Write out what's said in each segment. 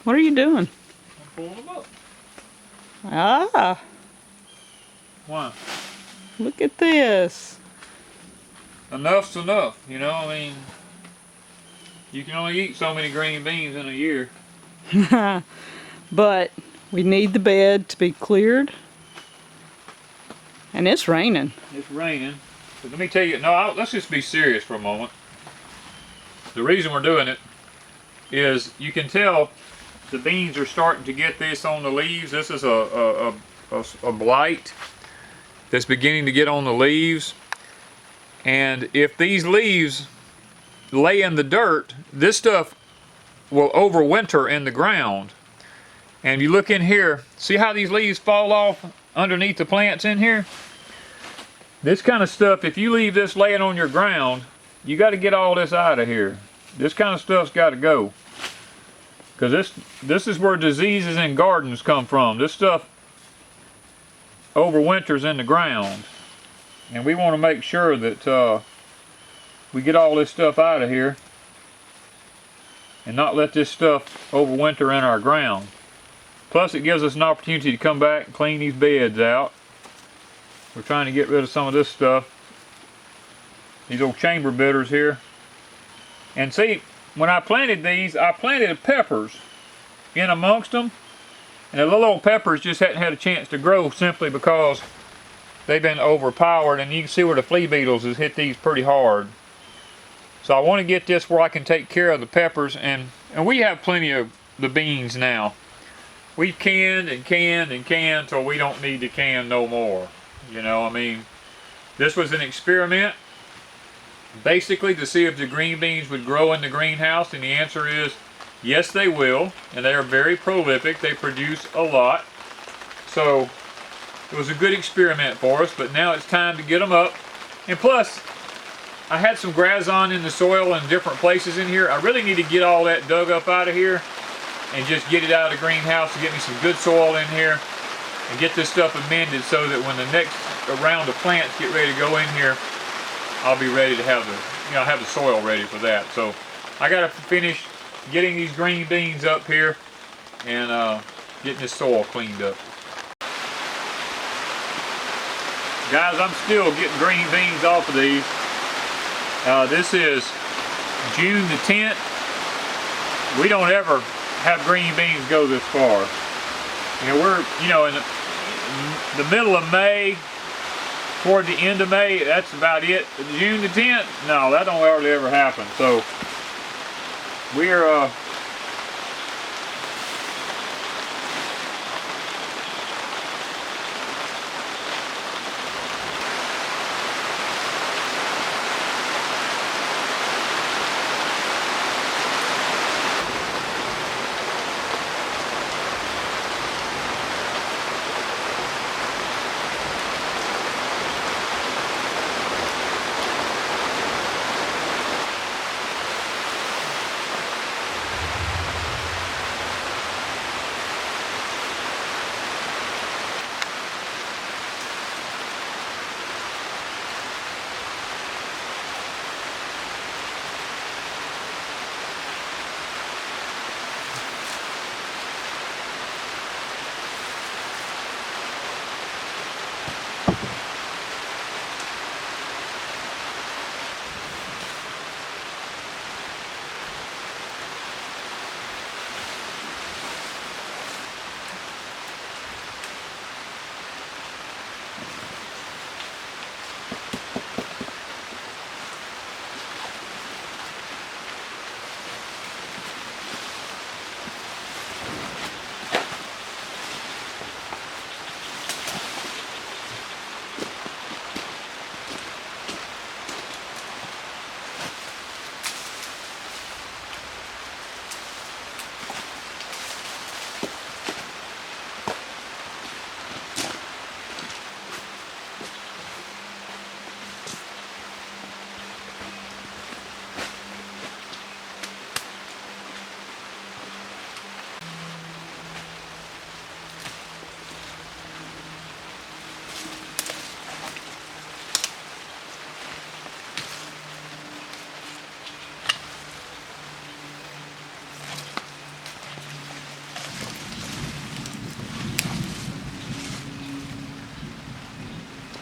What are you doing? I'm pulling them up. Ah, Why? look at this. Enough's enough, you know. I mean, you can only eat so many green beans in a year. But we need the bed to be cleared. And it's raining. It's raining. But let me tell you, no, let's just be serious for a moment. The reason we're doing it is you can tell the beans are starting to get this on the leaves. This is a blight that's beginning to get on the leaves. And if these leaves lay in the dirt, this stuff will overwinter in the ground. And you look in here, see how these leaves fall off underneath the plants in here? This kind of stuff, if you leave this laying on your ground, you got to get all this out of here. This kind of stuff's got to go. Because this is where diseases in gardens come from. This stuff overwinters in the ground. And we want to make sure that we get all this stuff out of here and not let this stuff overwinter in our ground. Plus it gives us an opportunity to come back and clean these beds out. We're trying to get rid of some of this stuff. These old chamber bitters here. And see, when I planted these, I planted peppers in amongst them. And the little old peppers just hadn't had a chance to grow simply because they've been overpowered. And you can see where the flea beetles has hit these pretty hard. So I want to get this where I can take care of the peppers. And we have plenty of the beans now. We've canned and canned and canned till we don't need to can no more. You know, I mean, this was an experiment basically to see if the green beans would grow in the greenhouse, and the answer is yes, they will, and they are very prolific. They produce a lot. So it was a good experiment for us, but now it's time to get them up. And plus, I had some GRAZON in the soil in different places in here. I really need to get all that dug up out of here and just get it out of the greenhouse and get me some good soil in here and get this stuff amended so that when the next round of plants get ready to go in here, I'll be ready to have have the soil ready for that. So I got to finish getting these green beans up here and getting this soil cleaned up. Guys, I'm still getting green beans off of these. This is June the 10th. We don't ever have green beans go this far. We're, in the middle of May, toward the end of May, that's about it. June the 10th, no, that don't hardly ever happen. So we're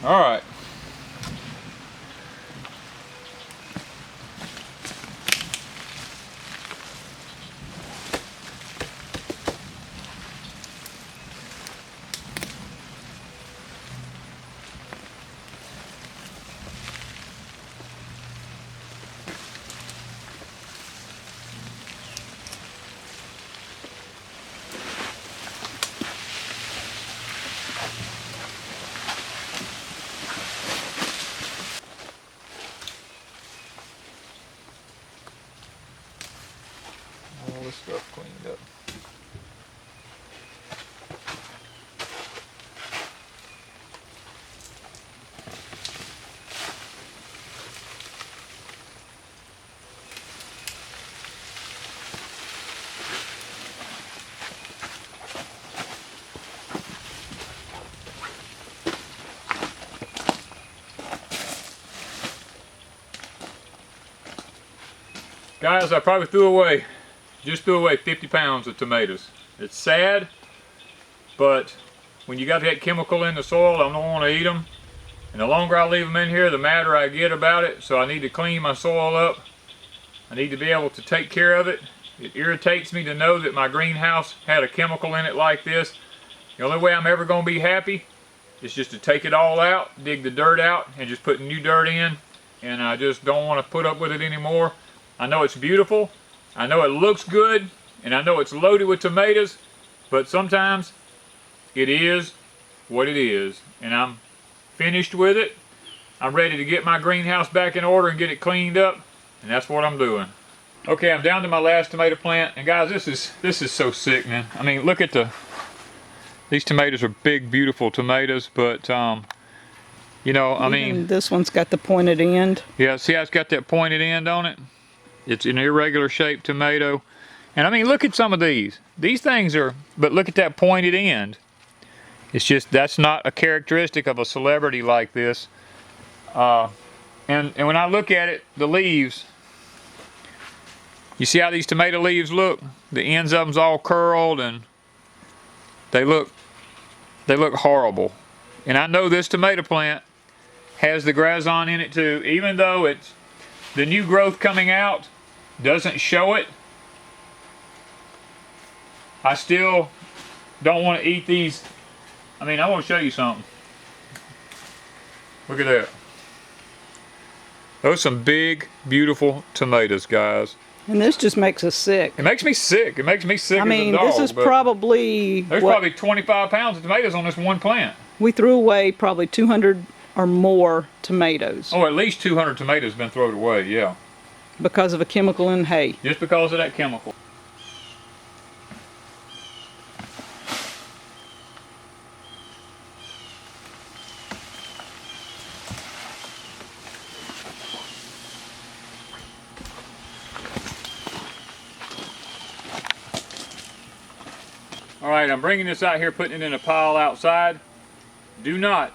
All right. All this stuff cleaned up. Guys, I probably just threw away 50 pounds of tomatoes. It's sad, but when you got that chemical in the soil, I don't want to eat them. And the longer I leave them in here, the madder I get about it. So I need to clean my soil up. I need to be able to take care of it. It irritates me to know that my greenhouse had a chemical in it like this. The only way I'm ever going to be happy is just to take it all out, dig the dirt out, and just put new dirt in. And I just don't want to put up with it anymore. I know it's beautiful, I know it looks good, and I know it's loaded with tomatoes, but sometimes it is what it is. And I'm finished with it. I'm ready to get my greenhouse back in order and get it cleaned up, and that's what I'm doing. Okay, I'm down to my last tomato plant, and guys, this is so sick, man. I mean, look at these tomatoes are big, beautiful tomatoes, but you know, I mean, this one's got the pointed end. yeah, see how it's got that pointed end on it? It's an irregular shaped tomato. And I mean, look at some of these. These things are, but look at that pointed end. It's just, that's not a characteristic of a celebrity like this. And when I look at it, the leaves, you see how these tomato leaves look? The ends of them's all curled and they look horrible. And I know this tomato plant has the GRAZON in it too, even though it's the new growth coming out doesn't show it. I still don't want to eat these. I mean, I want to show you something. Look at that. Those are some big, beautiful tomatoes, guys. And this just makes us sick. It makes me sick. It makes me sick I mean, as a dog. this is probably... There's probably 25 pounds of tomatoes on this one plant. We threw away probably 200 or more tomatoes. Oh, at least 200 tomatoes been thrown away, yeah. Because of a chemical in hay. Just because of that chemical. Alright, I'm bringing this out here, putting it in a pile outside. Do not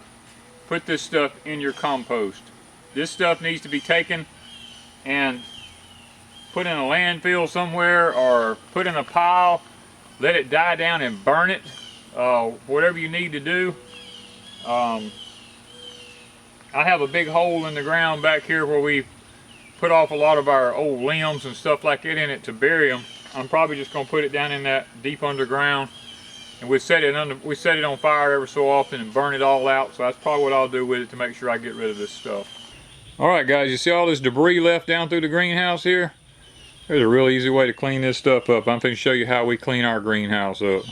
put this stuff in your compost. This stuff needs to be taken and put in a landfill somewhere or put in a pile. Let it die down and burn it. Whatever you need to do. I have a big hole in the ground back here where we put off a lot of our old limbs and stuff like that in it to bury them. I'm probably just going to put it down in that deep underground, and we set it on fire every so often and burn it all out. So that's probably what I'll do with it to make sure I get rid of this stuff. Alright guys, you see all this debris left down through the greenhouse here? There's a real easy way to clean this stuff up. I'm going to show you how we clean our greenhouse up.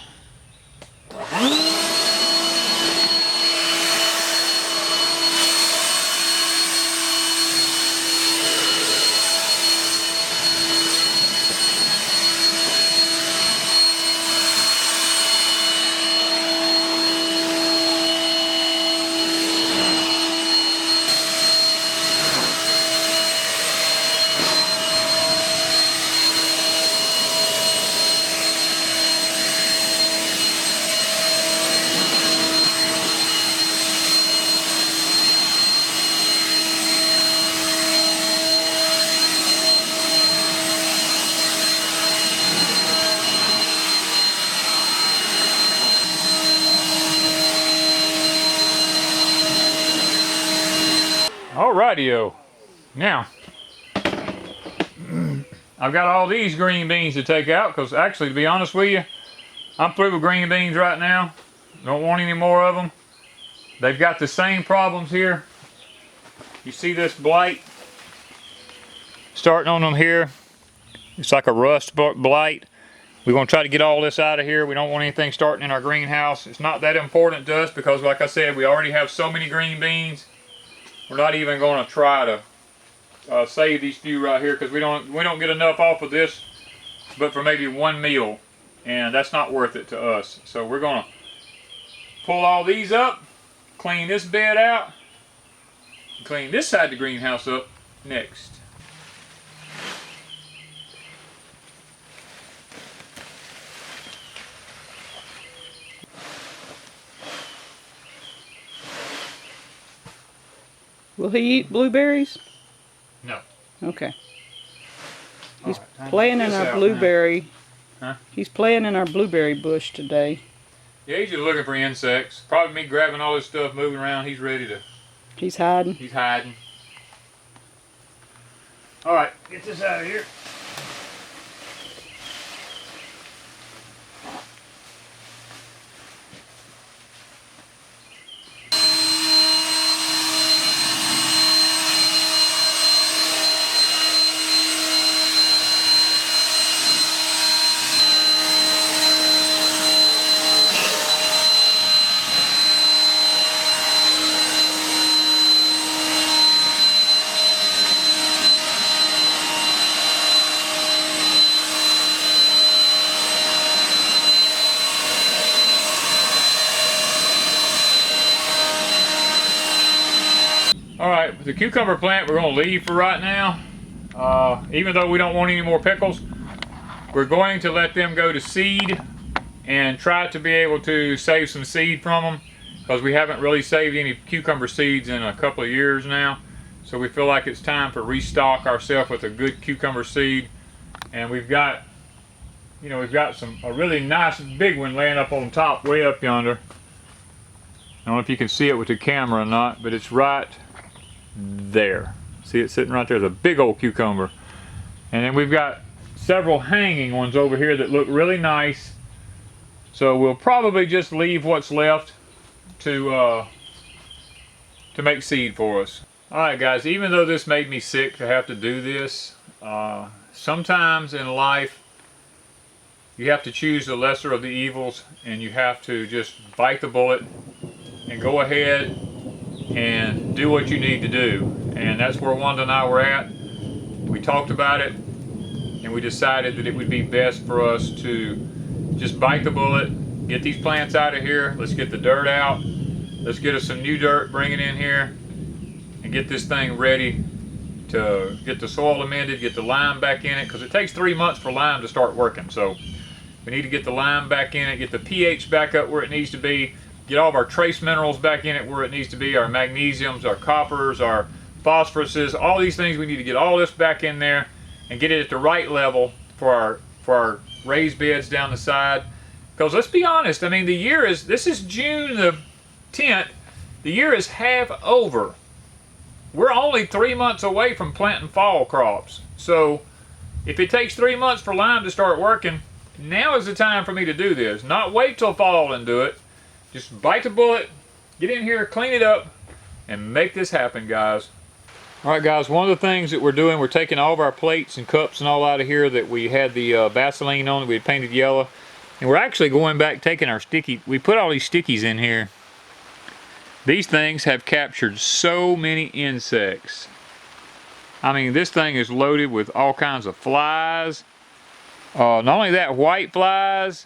Alrighty-o. Now, I've got all these green beans to take out because actually, to be honest with you, I'm through with green beans right now. Don't want any more of them. They've got the same problems here. You see this blight starting on them here? It's like a rust blight. We're going to try to get all this out of here. We don't want anything starting in our greenhouse. It's not that important to us because, like I said, we already have so many green beans. We're not even going to try to save these few right here because we don't get enough off of this, but for maybe one meal, and that's not worth it to us. So we're going to pull all these up, clean this bed out, and clean this side of the greenhouse up next. Will he eat blueberries? No. Okay. He's Alright, playing in our blueberry. Huh? He's playing in our blueberry bush today. Yeah, he's just looking for insects. Probably me grabbing all this stuff, moving around. He's ready to. He's hiding. He's hiding. All right, get this out of here. Alright, the cucumber plant we're going to leave for right now. Even though we don't want any more pickles, we're going to let them go to seed and try to be able to save some seed from them because we haven't really saved any cucumber seeds in a couple of years now. So we feel like it's time to restock ourselves with a good cucumber seed. And we've got, a really nice big one laying up on top, way up yonder. I don't know if you can see it with the camera or not, but it's right there. See it sitting right there? It's a big old cucumber. And then we've got several hanging ones over here that look really nice. So we'll probably just leave what's left to make seed for us. Alright guys, even though this made me sick to have to do this, sometimes in life you have to choose the lesser of the evils and you have to just bite the bullet and go ahead and do what you need to do. And that's where Wanda and I were at. We talked about it and we decided that it would be best for us to just bite the bullet, get these plants out of here, let's get the dirt out, let's get us some new dirt, bring it in here, and get this thing ready to get the soil amended, get the lime back in it, because it takes 3 months for lime to start working. So we need to get the lime back in it, get the pH back up where it needs to be, get all of our trace minerals back in it where it needs to be, our magnesiums, our coppers, our phosphoruses, all these things. We need to get all this back in there and get it at the right level for our raised beds down the side. Because let's be honest, I mean, this is June the 10th, the year is half over. We're only 3 months away from planting fall crops. So if it takes 3 months for lime to start working, now is the time for me to do this. Not wait till fall and do it. Just bite the bullet, get in here, clean it up, and make this happen, guys. Alright guys, one of the things that we're doing, we're taking all of our plates and cups and all out of here that we had the Vaseline on, that we had painted yellow. And we're actually going back, taking our we put all these stickies in here. These things have captured so many insects. I mean, this thing is loaded with all kinds of flies. Not only that, white flies,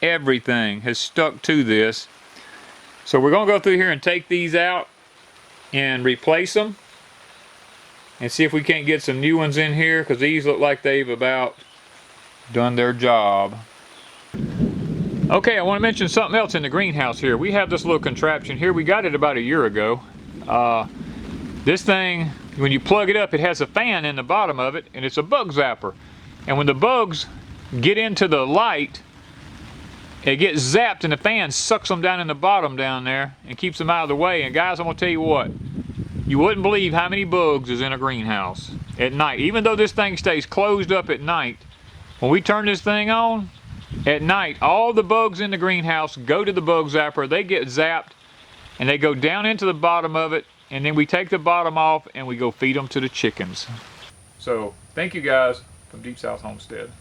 everything has stuck to this. So we're going to go through here and take these out and replace them and see if we can't get some new ones in here, because these look like they've about done their job. Okay, I want to mention something else in the greenhouse here. We have this little contraption here. We got it about a year ago. This thing, when you plug it up, it has a fan in the bottom of it, and it's a bug zapper. And when the bugs get into the light, it gets zapped and the fan sucks them down in the bottom down there and keeps them out of the way. And guys, I'm going to tell you what, You wouldn't believe how many bugs is in a greenhouse at night. Even though this thing stays closed up at night, when we turn this thing on, at night, all the bugs in the greenhouse go to the bug zapper, they get zapped, and they go down into the bottom of it, and then we take the bottom off and we go feed them to the chickens. So, thank you guys from Deep South Homestead.